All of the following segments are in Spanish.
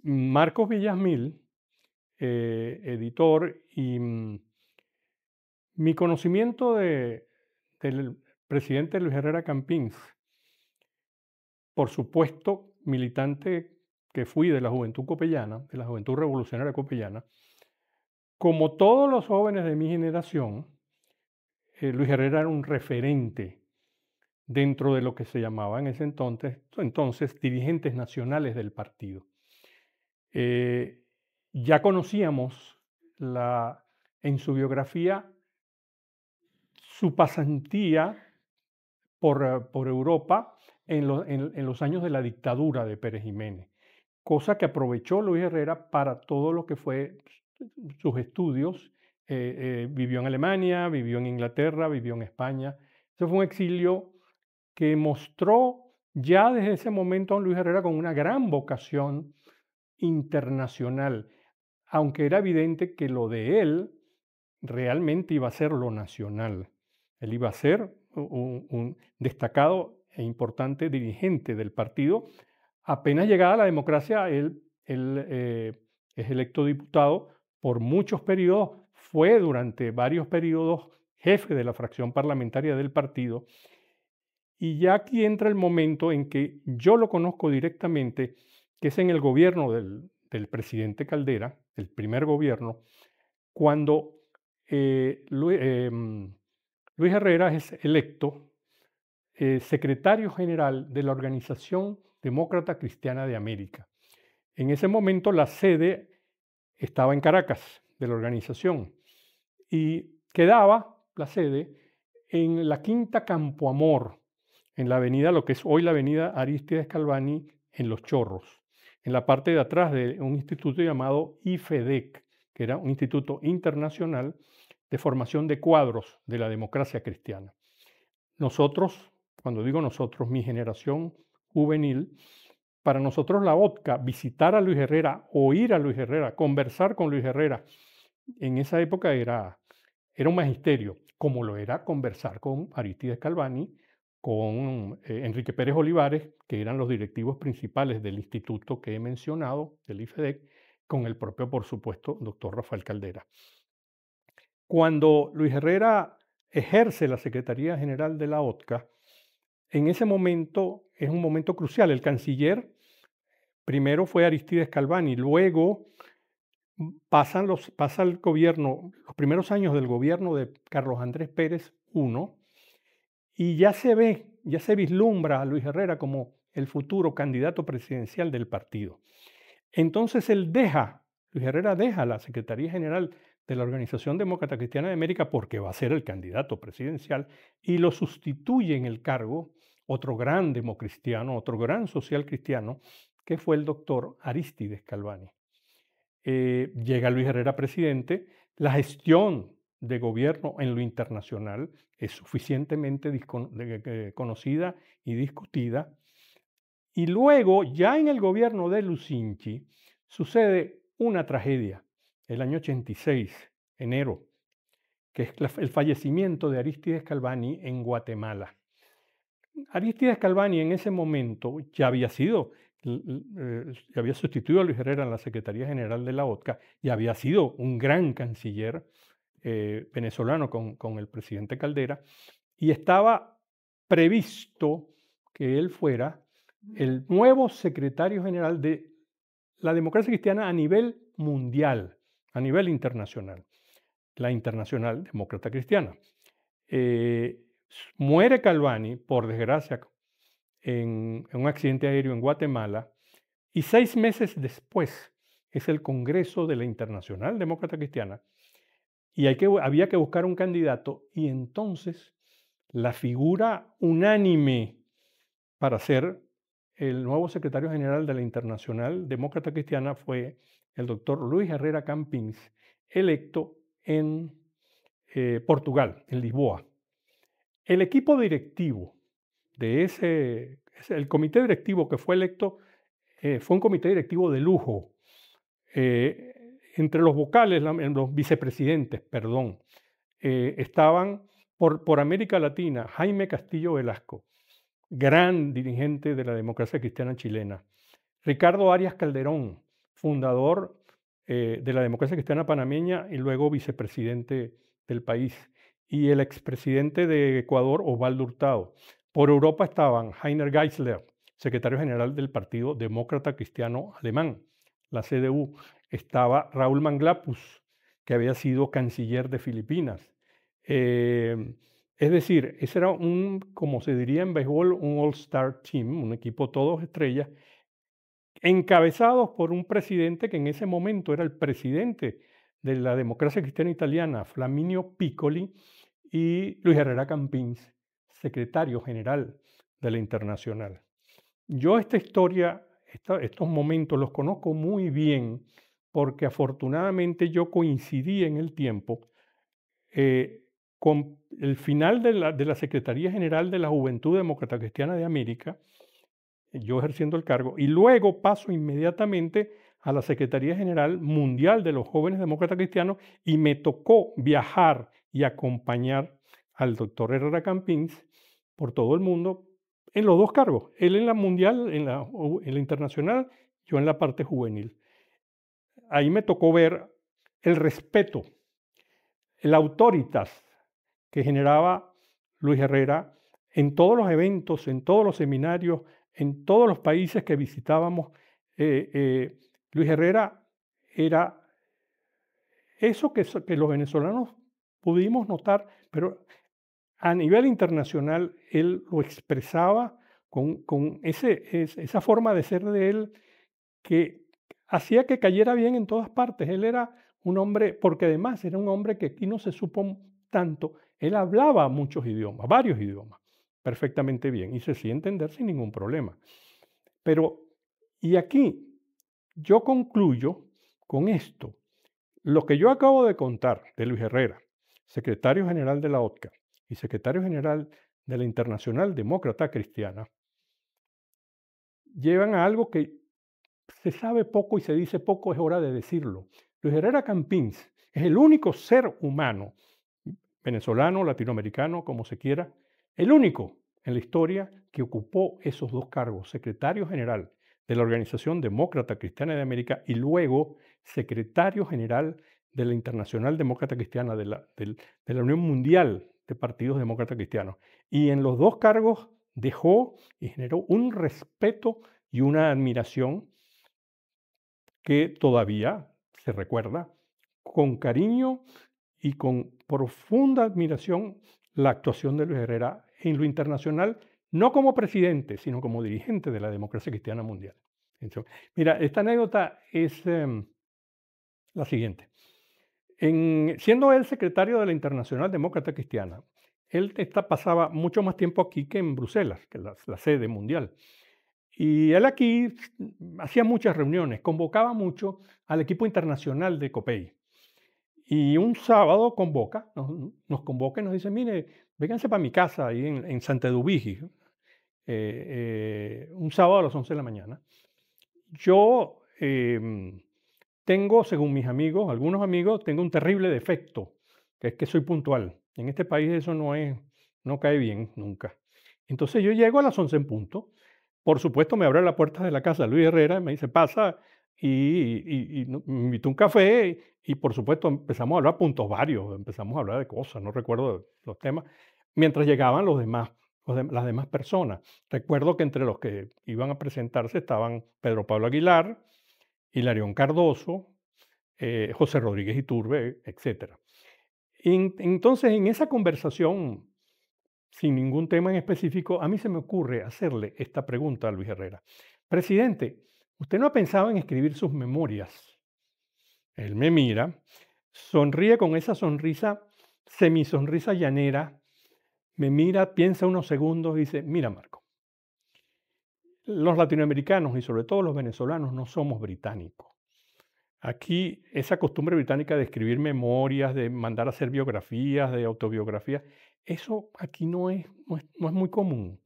Marcos Villasmil, editor, y mi conocimiento del presidente Luis Herrera Campins, por supuesto, militante que fui de la Juventud Copellana, de la Juventud Revolucionaria Copellana, como todos los jóvenes de mi generación, Luis Herrera era un referente dentro de lo que se llamaba en ese entonces dirigentes nacionales del partido. Eh, ya conocíamos en su biografía su pasantía por Europa en los años de la dictadura de Pérez Jiménez, cosa que aprovechó Luis Herrera para todo lo que fue sus estudios. Vivió en Alemania, vivió en Inglaterra, vivió en España. Ese fue un exilio que mostró ya desde ese momento a Luis Herrera con una gran vocación internacional, aunque era evidente que lo de él realmente iba a ser lo nacional. Él iba a ser un destacado e importante dirigente del partido. Apenas llegada la democracia, él es electo diputado por muchos periodos, fue durante varios periodos jefe de la fracción parlamentaria del partido. Y ya aquí entra el momento en que yo lo conozco directamente, que es en el gobierno del presidente Caldera, el primer gobierno, cuando Luis Herrera es electo secretario general de la Organización Demócrata Cristiana de América. En ese momento la sede estaba en Caracas de la organización y quedaba la sede en la Quinta Campo Amor, en la avenida, lo que es hoy la avenida Arístides Calvani, en Los Chorros, en la parte de atrás de un instituto llamado IFEDEC, que era un instituto internacional de formación de cuadros de la democracia cristiana. Nosotros, cuando digo nosotros, mi generación juvenil, para nosotros la OTCA, visitar a Luis Herrera, oír a Luis Herrera, conversar con Luis Herrera, en esa época era un magisterio, como lo era conversar con Arístides Calvani, con Enrique Pérez Olivares, que eran los directivos principales del instituto que he mencionado, del IFEDEC, con el propio, por supuesto, doctor Rafael Caldera. Cuando Luis Herrera ejerce la Secretaría General de la OTCA, en ese momento es un momento crucial. El canciller primero fue Arístides Calvani, luego pasa el gobierno, los primeros años del gobierno de Carlos Andrés Pérez I, y ya se vislumbra a Luis Herrera como el futuro candidato presidencial del partido. Entonces Luis Herrera deja la Secretaría General de la Organización Demócrata Cristiana de América porque va a ser el candidato presidencial y lo sustituye en el cargo otro gran democristiano, otro gran social cristiano, que fue el doctor Arístides Calvani. Llega Luis Herrera presidente, la gestión de gobierno en lo internacional es suficientemente conocida y discutida. Y luego, ya en el gobierno de Lucinchi, sucede una tragedia, el año 86, enero, que es el fallecimiento de Arístides Calvani en Guatemala. Arístides Calvani en ese momento ya había sustituido a Luis Herrera en la Secretaría General de la OTCA y había sido un gran canciller venezolano con el presidente Caldera, y estaba previsto que él fuera el nuevo secretario general de la democracia cristiana a nivel mundial, a nivel internacional, la Internacional Demócrata Cristiana. Muere Calvani, por desgracia, en un accidente aéreo en Guatemala, y 6 meses después es el Congreso de la Internacional Demócrata Cristiana, y había que buscar un candidato, y entonces la figura unánime para ser el nuevo secretario general de la Internacional Demócrata Cristiana fue el doctor Luis Herrera Campins, electo en Portugal, en Lisboa. El equipo directivo el comité directivo que fue electo, fue un comité directivo de lujo. Entre los vocales, los vicepresidentes, perdón, estaban por América Latina Jaime Castillo Velasco, gran dirigente de la democracia cristiana chilena. Ricardo Arias Calderón, fundador de la democracia cristiana panameña y luego vicepresidente del país, y el expresidente de Ecuador, Osvaldo Hurtado. Por Europa estaban Heiner Geisler, secretario general del Partido Demócrata Cristiano Alemán, la CDU. Estaba Raúl Manglapus, que había sido canciller de Filipinas. Es decir, ese era como se diría en béisbol, un all-star team, un equipo todos estrellas, encabezados por un presidente que en ese momento era el presidente de la democracia cristiana italiana, Flaminio Piccoli, y Luis Herrera Campins, secretario general de la Internacional. Yo esta historia, estos momentos los conozco muy bien porque afortunadamente yo coincidí en el tiempo con el final de la Secretaría General de la Juventud Demócrata Cristiana de América, yo ejerciendo el cargo, y luego paso inmediatamente a la Secretaría General Mundial de los Jóvenes Demócratas Cristianos y me tocó viajar y acompañar al doctor Herrera Campins por todo el mundo en los dos cargos, él en la mundial, en la internacional, yo en la parte juvenil. Ahí me tocó ver el respeto, el autoritas que generaba Luis Herrera en todos los eventos, en todos los seminarios, en todos los países que visitábamos. Luis Herrera era eso que los venezolanos pudimos notar, pero a nivel internacional él lo expresaba con esa forma de ser de él que hacía que cayera bien en todas partes. Él era un hombre, porque además era un hombre que aquí no se supo tanto, él hablaba muchos idiomas, varios idiomas, perfectamente bien y se hacía entender sin ningún problema. Pero, y aquí yo concluyo con esto. Lo que yo acabo de contar de Luis Herrera, secretario general de la OTCA y secretario general de la Internacional Demócrata Cristiana, llevan a algo que se sabe poco y se dice poco, es hora de decirlo. Luis Herrera Campins es el único ser humano, venezolano, latinoamericano, como se quiera, el único en la historia que ocupó esos dos cargos, secretario general de la Organización Demócrata Cristiana de América y luego secretario general de la Internacional Demócrata Cristiana, de la Unión Mundial de Partidos Demócratas Cristianos. Y en los dos cargos dejó y generó un respeto y una admiración que todavía se recuerda con cariño y con profunda admiración la actuación de Luis Herrera en lo internacional, no como presidente, sino como dirigente de la democracia cristiana mundial. Entonces, mira, esta anécdota es la siguiente. Siendo él secretario de la Internacional Demócrata Cristiana, él pasaba mucho más tiempo aquí que en Bruselas, que es la sede mundial. Y él aquí hacía muchas reuniones, convocaba mucho al equipo internacional de COPEI. Y un sábado nos convoca y nos dice, mire, vénganse para mi casa ahí en Santa Eduvigi, un sábado a las 11 de la mañana. Yo tengo, según mis amigos, algunos amigos, tengo un terrible defecto, que es que soy puntual. En este país eso no cae bien nunca. Entonces yo llego a las 11 en punto. Por supuesto, me abre la puerta de la casa Luis Herrera, me dice, pasa, y me invitó un café, y por supuesto empezamos a hablar puntos varios, empezamos a hablar de cosas, no recuerdo los temas, mientras llegaban las demás personas. Recuerdo que entre los que iban a presentarse estaban Pedro Pablo Aguilar, Hilarión Cardoso, José Rodríguez Iturbe, etc. Entonces, en esa conversación, sin ningún tema en específico, a mí se me ocurre hacerle esta pregunta a Luis Herrera. Presidente, ¿usted no ha pensado en escribir sus memorias? Él me mira, sonríe con esa sonrisa, semisonrisa llanera, me mira, piensa unos segundos y dice, mira Marco, los latinoamericanos y sobre todo los venezolanos no somos británicos. Aquí esa costumbre británica de escribir memorias, de mandar a hacer biografías, de autobiografías, eso aquí no es muy común.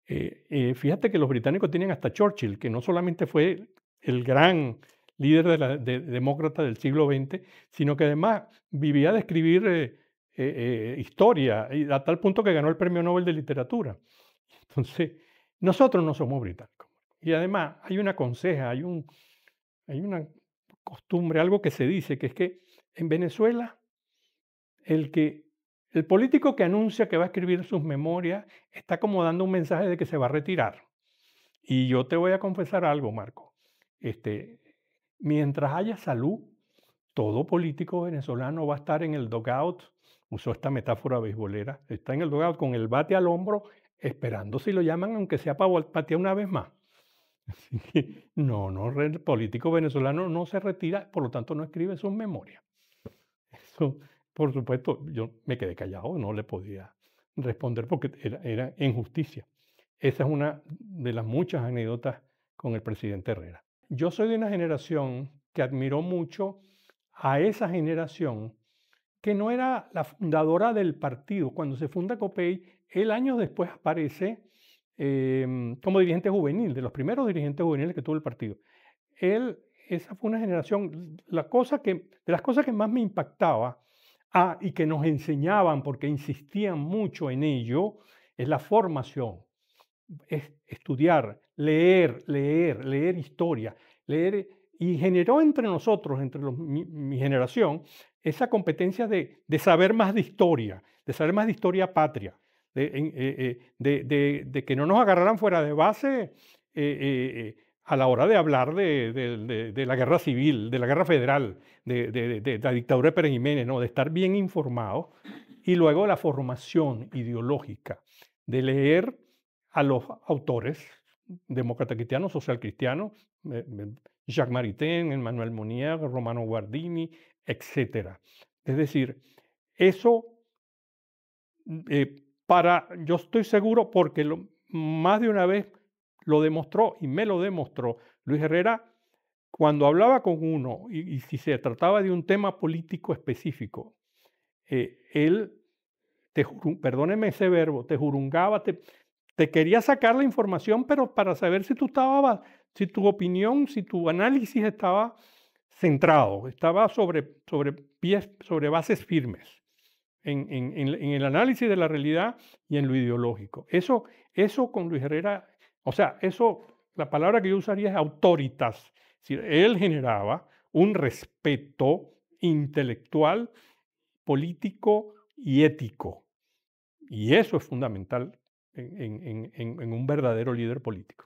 Fíjate que los británicos tienen hasta Churchill, que no solamente fue el gran líder demócrata del siglo XX, sino que además vivía de escribir historia, y a tal punto que ganó el Premio Nobel de Literatura. Entonces, nosotros no somos británicos. Y además hay una conseja, Hay una costumbre, algo que se dice, que es que en Venezuela el que el político que anuncia que va a escribir sus memorias está como dando un mensaje de que se va a retirar. Y yo te voy a confesar algo, Marco. Este, mientras haya salud, todo político venezolano va a estar en el dugout, usó esta metáfora beisbolera, está en el dugout con el bate al hombro, esperando si lo llaman, aunque sea para patear una vez más. Así que el político venezolano no se retira, por lo tanto no escribe sus memorias. Eso, por supuesto, yo me quedé callado, no le podía responder porque era injusticia. Esa es una de las muchas anécdotas con el presidente Herrera. Yo soy de una generación que admiró mucho a esa generación que no era la fundadora del partido. Cuando se funda COPEI, él años después aparece como dirigente juvenil, de los primeros dirigentes juveniles que tuvo el partido. Él, esa fue una generación, de las cosas que más me impactaba, y que nos enseñaban, porque insistían mucho en ello, es la formación, es estudiar, leer historia, leer, y generó entre nosotros, mi generación, esa competencia de saber más de historia, de saber más de historia patria, de que no nos agarraran fuera de base a la hora de hablar de la guerra civil, de la guerra federal, de la dictadura de Pérez Jiménez, ¿no? De estar bien informados, y luego la formación ideológica, de leer a los autores demócrata cristiano, social cristiano, Jacques Maritain, Emmanuel Mounier, Romano Guardini, etcétera. Es decir, eso yo estoy seguro porque más de una vez lo demostró y me lo demostró Luis Herrera cuando hablaba con uno y si se trataba de un tema político específico, él, perdóneme ese verbo, te jurungaba, te quería sacar la información, pero para saber si si tu opinión, si tu análisis estaba centrado, estaba sobre bases firmes en el análisis de la realidad y en lo ideológico. Eso con Luis Herrera, o sea, la palabra que yo usaría es autoritas. Es decir, él generaba un respeto intelectual, político y ético. Y eso es fundamental en un verdadero líder político.